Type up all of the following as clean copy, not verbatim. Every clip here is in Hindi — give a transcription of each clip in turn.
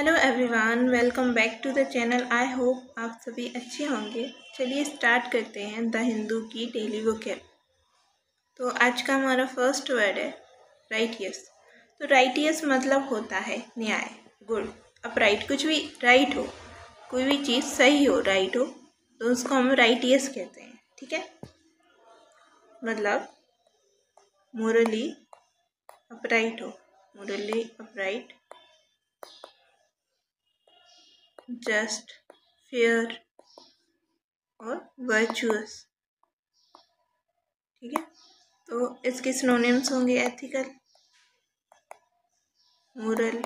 Hello everyone, welcome back to the channel. I hope आप सभी अच्छे होंगे। चलिए स्टार्ट करते हैं द हिंदू की डेली वोकैब। तो आज का हमारा फर्स्ट वर्ड है राइटियस। तो राइटियस मतलब होता है न्याय, गुड, अपराइट, कुछ भी राइट हो, कोई भी चीज़ सही हो, राइट हो, तो उसको हम राइटियस कहते हैं। ठीक है, मतलब मोरली अपराइट हो, मोरली अपराइट, जस्ट, फेयर और वर्चुअस। ठीक है, तो इसके सिनोनिम्स होंगे एथिकल, मोरल,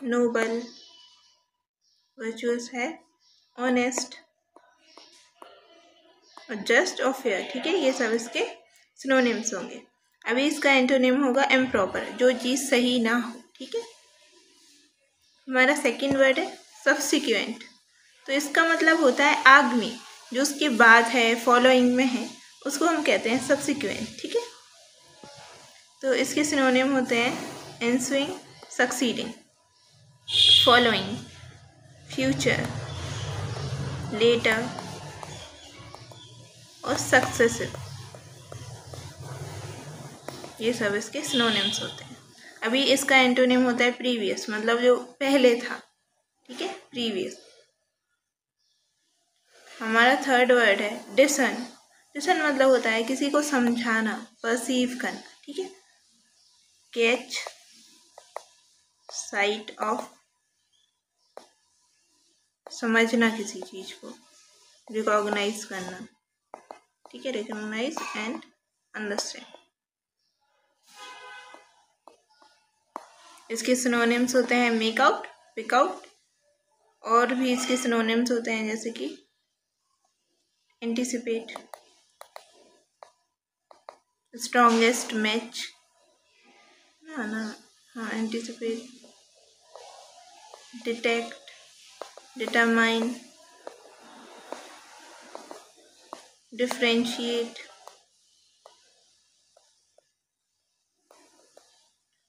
नोबल, वर्चुअस है ऑनेस्ट और जस्ट और फेयर। ठीक है, ये सब इसके सिनोनिम्स होंगे। अभी इसका एंटोनिम होगा इम्प्रॉपर, जो चीज़ सही ना हो। ठीक है, हमारा सेकंड वर्ड है सब्सिक्वेंट। तो इसका मतलब होता है आगामी, जो उसके बाद है, फॉलोइंग में है, उसको हम कहते हैं सब्सिक्वेंट। ठीक है, तो इसके सिनोनिम होते हैं एंसुइंग, सक्सीडिंग, फॉलोइंग, फ्यूचर, लेटर और सक्सेसिव। ये सब इसके सिनोनिम्स होते हैं। अभी इसका एंटोनिम होता है प्रीवियस, मतलब जो पहले था। ठीक है, प्रीवियस। हमारा थर्ड वर्ड है डिसन। डिसन मतलब होता है किसी को समझाना, परसीव करना। ठीक है, कैच साइट ऑफ, समझना किसी चीज को, रिकॉग्नाइज करना। ठीक है, रिकॉग्नाइज एंड अंडरस्टैंड। इसके सिनोनिम्स होते हैं मेक आउट, पिक आउट, और भी इसके सिनोनिम्स होते हैं जैसे कि एंटिसिपेट, स्ट्रॉन्गेस्ट मैच, हाँ anticipate, detect, determine, differentiate,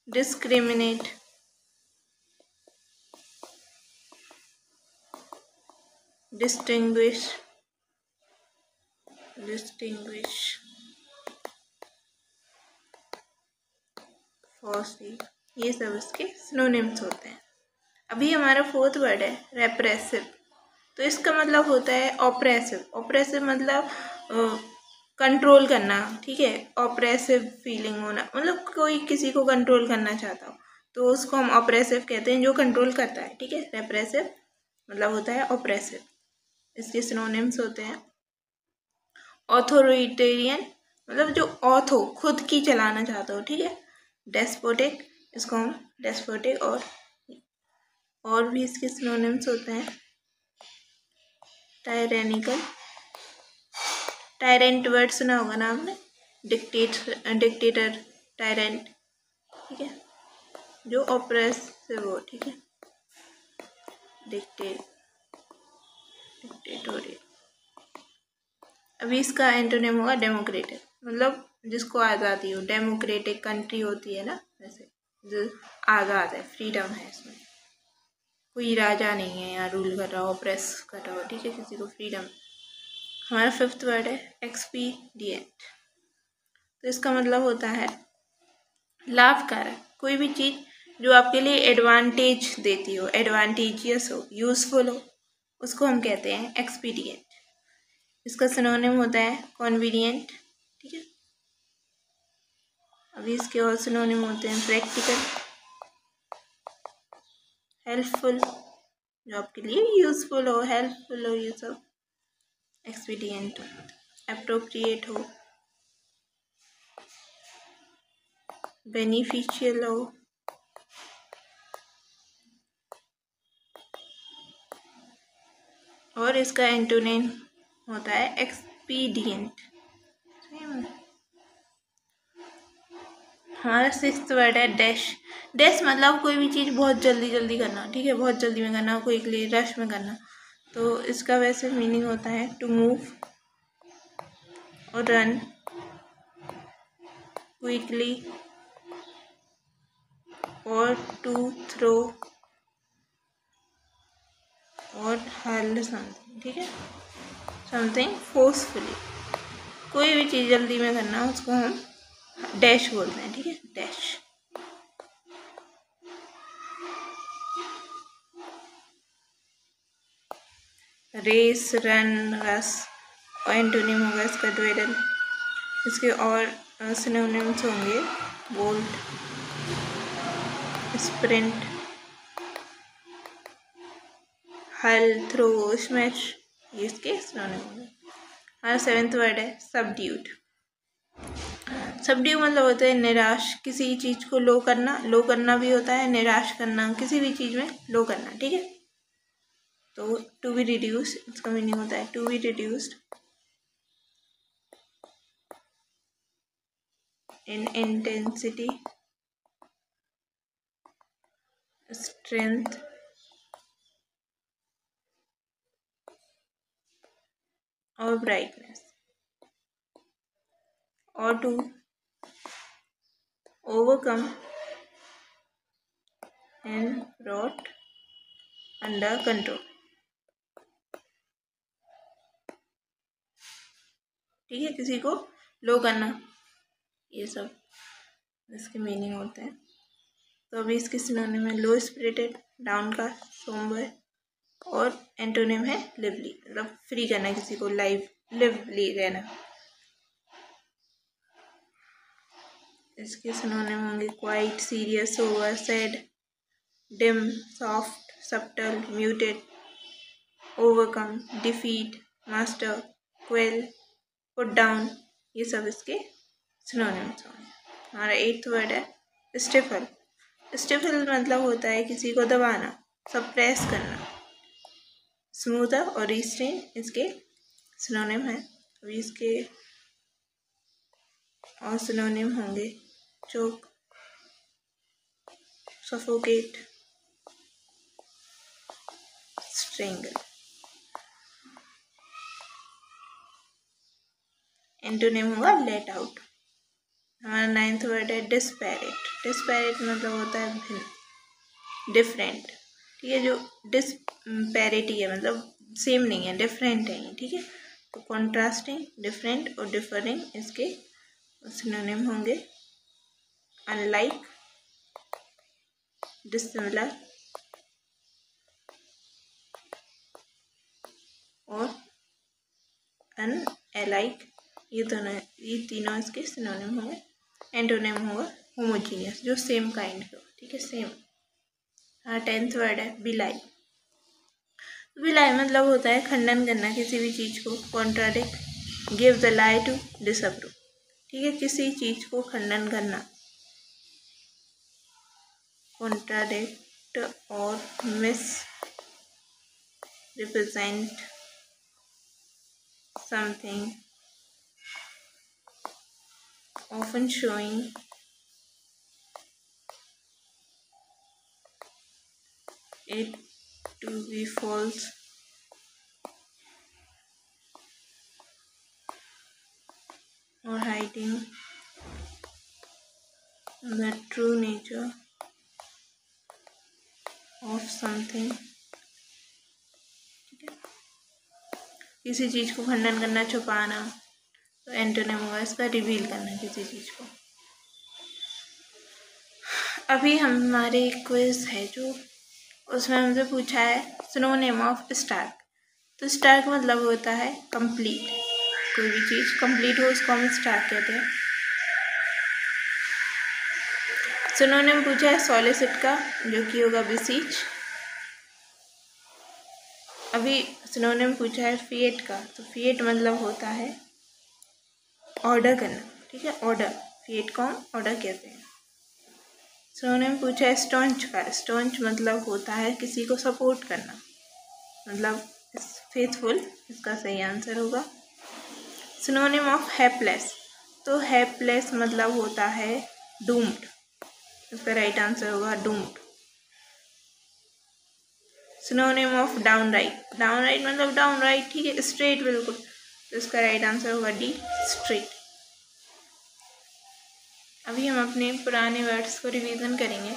discriminate, distinguish, foresee. ये सब इसके सिनोनिम्स होते हैं। अभी हमारा फोर्थ वर्ड है रेप्रेसिव। तो इसका मतलब होता है ऑप्रेसिव। ऑप्रेसिव मतलब कंट्रोल करना। ठीक है, ऑप्रेसिव फीलिंग होना, मतलब कोई किसी को कंट्रोल करना चाहता हो तो उसको हम ऑप्रेसिव कहते हैं, जो कंट्रोल करता है। ठीक है, रेप्रेसिव मतलब होता है ऑप्रेसिव। इसके सिनोनिम्स होते हैं ऑथोरिटेरियन, मतलब जो ऑथो, खुद की चलाना चाहता हो। ठीक है, डेस्पोटिक, इसको हम डेस्पोटिक, और भी इसके सिनोनिम्स होते हैं टायरेनिकल, टायरेंट वर्ड सुना होगा ना आपने, डिक्टेटर, टायरेंट। ठीक है, जो ऑप्रेसिव हो। ठीक है, डिक्टेटोरियल। अभी इसका एंटोनिम होगा डेमोक्रेटिक, मतलब जिसको आज़ादी हो, डेमोक्रेटिक कंट्री होती है ना, वैसे जो आज़ाद है, फ्रीडम है, इसमें कोई राजा नहीं है यहाँ रूल कर रहा हो, ऑप्रेस कर रहा हो। ठीक है, किसी को फ्रीडम। हमारा फिफ्थ वर्ड है एक्सपीडिएंट। तो इसका मतलब होता है लाभकारक, कोई भी चीज़ जो आपके लिए एडवांटेज देती हो, एडवांटेजियस हो, यूजफुल हो, उसको हम कहते हैं एक्सपीडिएंट। इसका सिनोनिम होता है कन्वीनियंट। ठीक है, अभी इसके और सिनोनिम होते हैं प्रैक्टिकल, हेल्पफुल, जो आपके लिए यूजफुल हो, हेल्पफुल हो, ये सब एक्सपीडिएंट हो, एप्रोप्रिएट हो, बेनिफिशियल हो, और इसका एंटोनिम होता है एक्सपीडिएंट। हमारा सिक्स्थ वर्ड है डैश। डैश मतलब कोई भी चीज़ बहुत जल्दी जल्दी करना। ठीक है, बहुत जल्दी में करना, कोई के लिए रश में करना। तो इसका वैसे मीनिंग होता है टू मूव और रन क्विकली, और टू थ्रो और हर्ल समथिंग, ठीक है, समथिंग फोर्सफुली। कोई भी चीज़ जल्दी में करना उसको हम डैश बोलते हैं, ठीक है, डैश। रेस, रन, रस और एंटोनिम होगा इसका ड्वेडल। इसके और सिनोनिम्स होंगे बोल्ट, स्प्रिंट, हल, थ्रो, स्मैश, ये इसके सिनोनिम होंगे। हमारा 7th वर्ड है सबड्यूड। सबड्यू मतलब होता है निराश, किसी चीज़ को लो करना। लो करना भी होता है निराश करना, किसी भी चीज़ में लो करना, ठीक है। तो टू बी रिड्यूस, इसका मीनिंग होता है to be reduced in intensity, strength और ब्राइटनेस, और to overcome and brought under control, ठीक है, किसी को लो करना, ये सब इसके मीनिंग होते हैं। तो अभी इसके सिनोनिम में लो स्पिरिटेड, डाउनकास्ट, सोम्बर, और एंटोनिम है लिवली, मतलब फ्री करना, किसी को लिवली रहना। इसके सिनोनिम होंगे quite, serious, sober, sad, dim, soft, subtle, muted, overcome, defeat, master, quail, put down, ये सब इसके सिनोनिम्स होंगे। हमारा 8th वर्ड है स्टिफल। स्टिफल मतलब होता है किसी को दबाना, सप्रेस करना। स्मूथर और रिस्ट्रेन इसके सिनोनिम है। अभी इसके और सिनोनिम होंगे चोक, सफोकेट, स्ट्रेंगल। एंटोनिम होगा लेट आउट। हमारा 9th वर्ड है डिस्पैरेट। डिस्पैरेट मतलब होता है भिन्न, डिफरेंट, ठीक है, जो डिस्पैरिटी है मतलब सेम नहीं है, डिफरेंट है ये, ठीक है। तो कॉन्ट्रास्टिंग, डिफरेंट और डिफरिंग इसके सिनोनिम होंगे। अनलाइक, डिसिमिलर और अनअलाइक, ये तीनों इसके सिनोनिम होंगे। एंटोनिम होगा होमोजीनियस, जो सेम काइंड का, ठीक है, सेम। हाँ, 10th वर्ड है बिलाई। बिलाई मतलब होता है खंडन करना किसी भी चीज़ को, contradict, give the lie to disapprove, ठीक है, किसी चीज़ को खंडन करना, कॉन्ट्राडिक्ट और misrepresent something, often showing it to be false or hiding the true nature of something, ठीक है, किसी चीज़ को खंडन करना, छुपाना। तो एंटोनिम होगा इसका रिवील करना किसी चीज़ को। अभी हमारे क्विज है जो, उसमें हमसे पूछा है सिनोनिम ऑफ स्टार्क। तो स्टार्क मतलब होता है कंप्लीट, कोई भी चीज़ कंप्लीट हो उसको हम स्टार्क कहते हैं। सिनोनिम पूछा है सॉलिसिट का, जो कि होगा बिसीच। अभी सिनोनिम पूछा है फिएट का, तो फिएट मतलब होता है ऑर्डर करना, ठीक है, ऑर्डर, फिएट को हम ऑर्डर कहते हैं। सिनोनिम पूछा है स्टॉन्च का। स्टॉन्च मतलब होता है किसी को सपोर्ट करना, मतलब फेथफुल, इसका सही आंसर होगा। सिनोनिम ऑफ हेल्पलेस, तो हेल्पलेस मतलब होता है डूम्ड, इसका राइट आंसर होगा doomed. Synonym of downright, downright मतलब डाउनराइट, ठीक है, स्ट्रेट बिल्कुल, तो इसका राइट आंसर होगा डी, स्ट्रेट। अभी हम अपने पुराने वर्ड्स को रिवीजन करेंगे।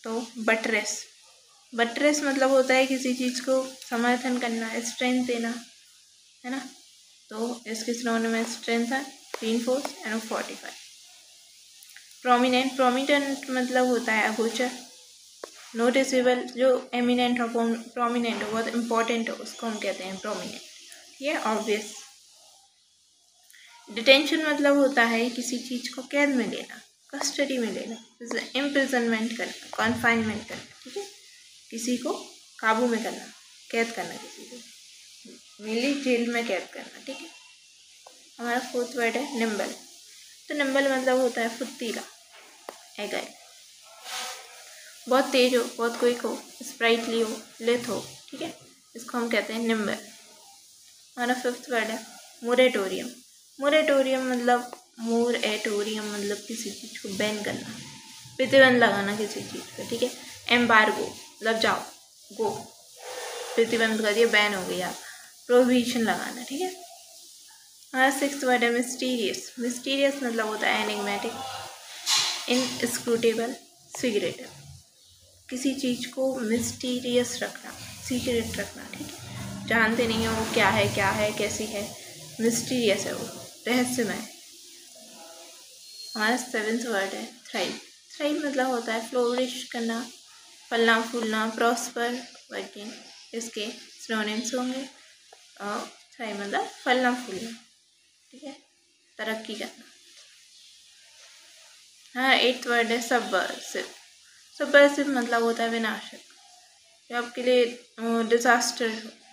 तो बटरेस, बटरेस मतलब होता है किसी चीज़ को समर्थन करना, स्ट्रेंथ देना, है ना। तो इसके सिनोनिम है strengthen, reinforce and fortify. Prominent, prominent मतलब होता है अगोचर। नोटिसेबल, जो एमिनेंट हो, प्रोमिनेंट हो, बहुत इंपॉर्टेंट हो, उसको हम कहते हैं प्रोमिनेंट। ये ऑब्वियस। डिटेंशन मतलब होता है किसी चीज़ को कैद में लेना, कस्टडी में लेना, जैसे इम्प्रिजनमेंट करना, कॉन्फाइनमेंट करना, ठीक है, किसी को काबू में करना, कैद करना, किसी को मेनली जेल में कैद करना, ठीक है। हमारा फोर्थ वर्ड है निम्बल। तो निम्बल मतलब होता है फुर्तीला, एगाइल, बहुत तेज हो, बहुत क्विक हो, स्प्राइटली हो, लिथ हो, ठीक है, इसको हम कहते हैं निम्बल। हमारा फिफ्थ वर्ड है मोरेटोरियम। मोरेटोरियम मतलब मोरेटोरियम मतलब किसी चीज़ को बैन करना, प्रतिबंध लगाना किसी चीज़ पे, ठीक है। एम्बार्गो मतलब जाओ, गो, प्रतिबंध कर दिया, बैन हो गया, प्रोहिबिशन लगाना, ठीक है। हमारा सिक्स्थ वर्ड है मिस्टीरियस। मिस्टीरियस मतलब होता है एनिग्मेटिक, इनस्क्रूटेबल, सीक्रेटिव, किसी चीज़ को मिस्टीरियस रखना, सीक्रेट रखना, ठीक है, जानते नहीं हो वो क्या है, कैसी है, मिस्टीरियस है वो, रहस्यमय। हमारा सेवेंथ वर्ड है थ्राइव। थ्राइव मतलब होता है फ्लोरिश करना, फलना फूलना, प्रॉस्पर, वर्किंग, इसके सिनोनिम्स होंगे। थ्राइव मतलब फलना फूलना, ठीक है, तरक्की करना। हाँ, एट्थ वर्ड है सबवर्सिव। सबवर्सिव मतलब होता है विनाशक, जो आपके लिए डिजास्टर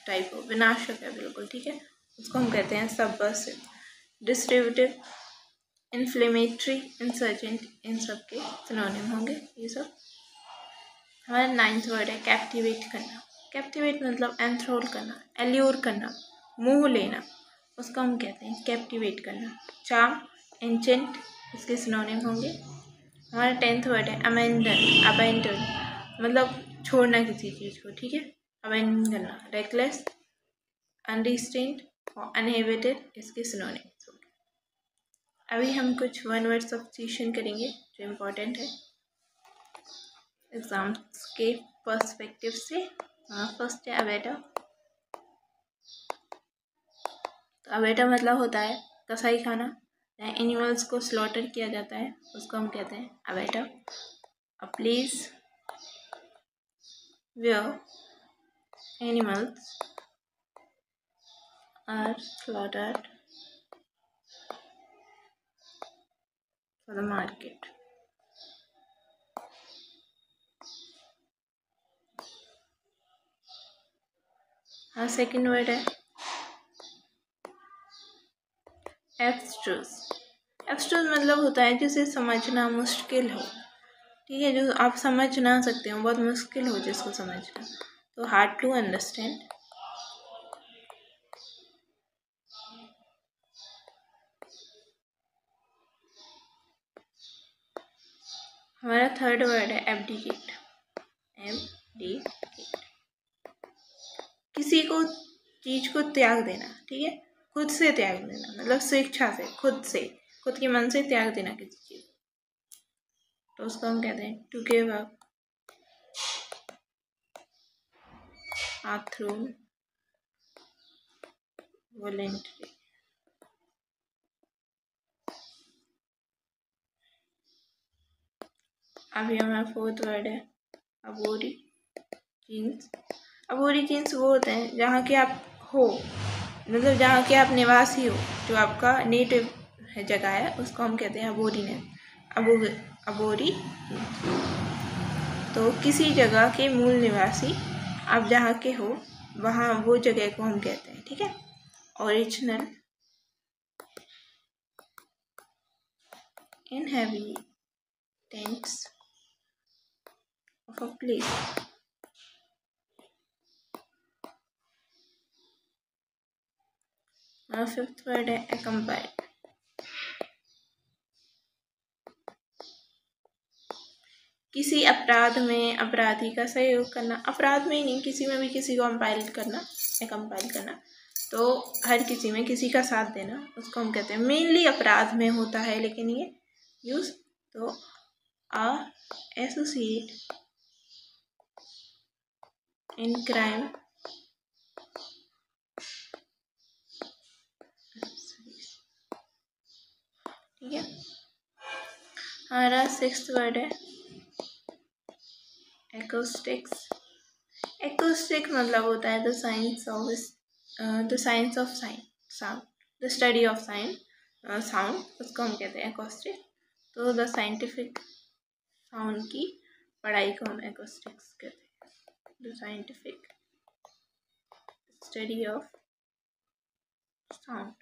टाइप हो, विनाशक है बिल्कुल, ठीक है, उसको हम कहते हैं सबवर्सिव। डिस्ट्रीब्यूटिव, इन्फ्लेमेटरी, इंसर्जेंट, इन सब के सिनोनिम होंगे ये सब। हमारा नाइन्थ वर्ड है कैप्टिवेट करना। कैप्टिवेट मतलब एंथ्रोल करना, एल्यूर करना, मोह लेना, उसको हम कहते हैं कैप्टिवेट करना। चार्म, एंचेंट, इसके सिनोनिम होंगे। हमारा टेंथ वर्ड है अबेंडन। अबेंडन मतलब छोड़ना किसी चीज़ को, ठीक है, अबेंडन करना। रेकलेस, अनरिस्ट्रेन्ड और अनहेबिटेड, इसके सिनोनिम्स होंगे। अभी हम कुछ वन वर्ड सब्स्टिट्यूशन करेंगे जो इम्पोर्टेंट है एग्जाम्स के पर्सपेक्टिव से। फर्स्ट है अवेटा। तो अवेटा मतलब होता है कसाई खाना, जहाँ एनिमल्स को स्लॉटर किया जाता है, उसको हम कहते हैं अवेटा। A place where animals are slaughtered for the market. हाँ, सेकेंड वर्ड है एब्स्ट्रूस। एब्स्ट्रूस मतलब होता है जिसे समझना मुश्किल हो, ठीक है, जो आप समझ ना सकते हो, बहुत मुश्किल हो जिसको समझना, तो हार्ड टू अंडरस्टैंड। हमारा थर्ड वर्ड है एब्डिकेट। एब्डिकेट, किसी को चीज को त्याग देना, ठीक है, खुद से त्याग देना, मतलब स्वेच्छा से, खुद के मन से त्याग देना किसी चीज, तो उसको हम कहते हैं to give up through voluntary. अभी हमारा फोर्थ वर्ड है अबोरिजिन्स। अबोरिजिन्स वो होते हैं जहाँ के आप हो, मतलब जहाँ के आप निवासी हो, जो आपका नेटिव है जगह है, उसको हम कहते हैं अबोरी। तो किसी जगह के मूल निवासी, आप जहाँ के हो वहाँ वो जगह को हम कहते हैं, ठीक है। Original inhabitants of a place। Fifth word है accompanied। किसी अपराध में अपराधी का सहयोग करना, अपराध में ही नहीं, किसी में भी किसी को कंपाइल करना, तो हर किसी में किसी का साथ देना, उसको हम कहते हैं, मेनली अपराध में होता है लेकिन ये यूज, तो एसोसिएट इन क्राइम ठीक है। हमारा 6th वर्ड है एक्रोस्टिक्स। एक्रोस्टिक मतलब होता है the science of sound, the study of sound, उसको हम कहते हैं एक्रोस्टिक। तो द साइंटिफिक साउंड की पढ़ाई को हम एक्रोस्टिक्स कहते हैं, the scientific study of sound.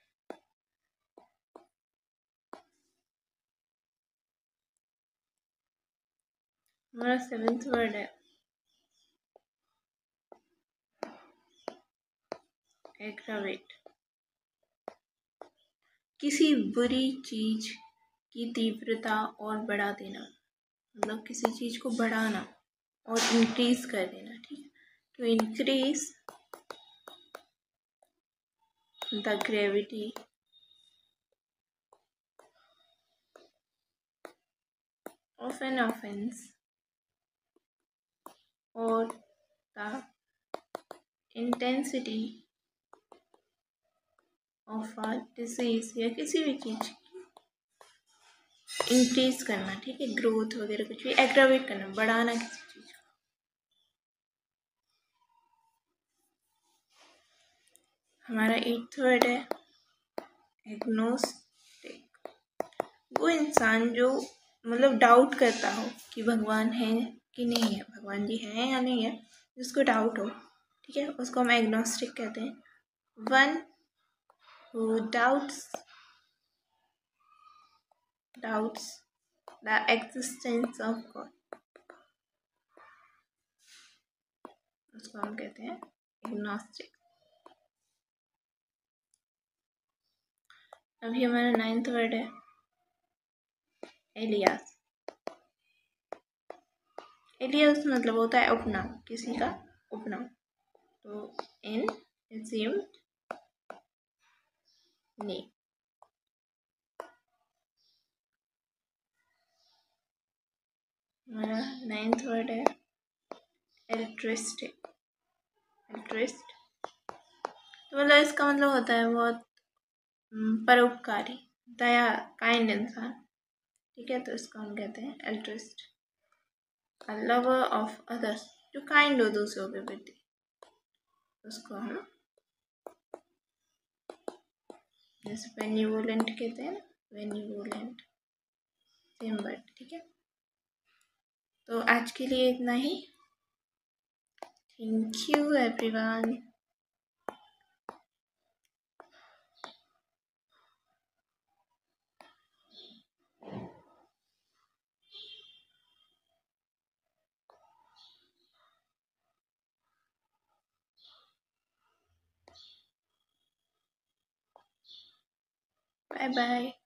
हमारा 7th वर्ड है एग्रावेट। किसी बुरी चीज की तीव्रता और बढ़ा देना, मतलब किसी चीज को बढ़ाना और इंक्रीज कर देना, ठीक है। तो increase the gravity of an offense or the intensity of a disease, या किसी भी चीज की इंक्रीज करना, ठीक है, ग्रोथ वगैरह कुछ भी, एग्रावेट करना, बढ़ाना किसी चीज को। हमारा 8th वर्ड है एग्नोस्टिक। वो इंसान जो मतलब डाउट करता हो कि भगवान है कि नहीं है, भगवान जी हैं या नहीं है, जिसको डाउट हो, ठीक है, उसको हम एग्नोस्टिक कहते हैं। One who doubts the existence of God, उसको हम कहते हैं एग्नोस्टिक। अभी हमारा 9th वर्ड है एलियास। एलियास मतलब होता है उपनाम, किसी का उपनाम। तो इन assumed name। हमारा 9th वर्ड है एल्ट्रिस्टिक। एल्ट्रिस्ट तो मतलब इसका मतलब होता है बहुत परोपकारी, दया, काइंड इंसान, ठीक है। तो इसको हम कहते हैं एल्ट्रिस्ट। अ लवर ऑफ अदर्स, जो काइंड हो दूसरों के प्रति, उसको हम जैसे बेनिवोलेंट कहते हैं, बेनिवोलेंट, सेम वर्ड, ठीक है। तो आज के लिए इतना ही। Thank you everyone. Bye bye.